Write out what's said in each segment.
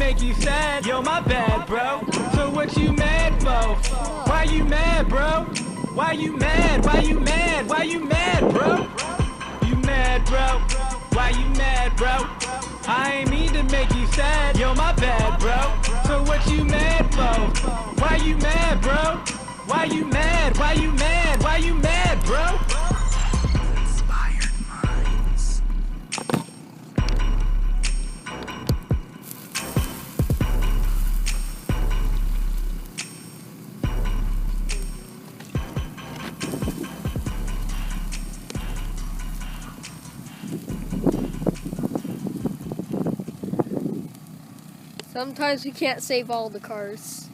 make you sad. Yo, my bad, bro. So what you mad for? Why you mad, bro? Why you mad? Why you mad? Why you mad, bro? You mad, bro? Why you mad, bro? I ain't mean to make you sad. Yo, my bad, bro. So what you mad for? Why you mad, bro? Why you mad? Why you mad? Why you mad, bro? Inspired Minds. Sometimes we can't save all the cars.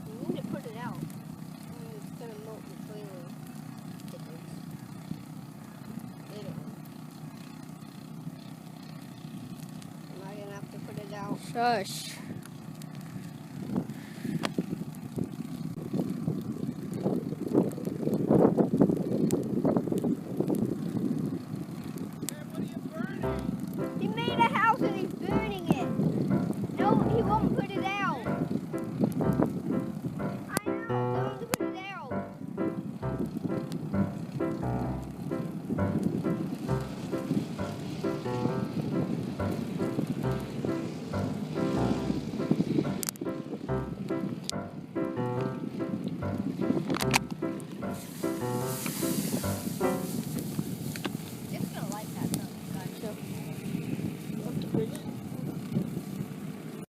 We need to put it out. It's gonna melt the trailer stickers. Later. Am I gonna have to put it out? Shush. He made a house and he's burning it. No, he won't put it out. I know, tell him to put it out.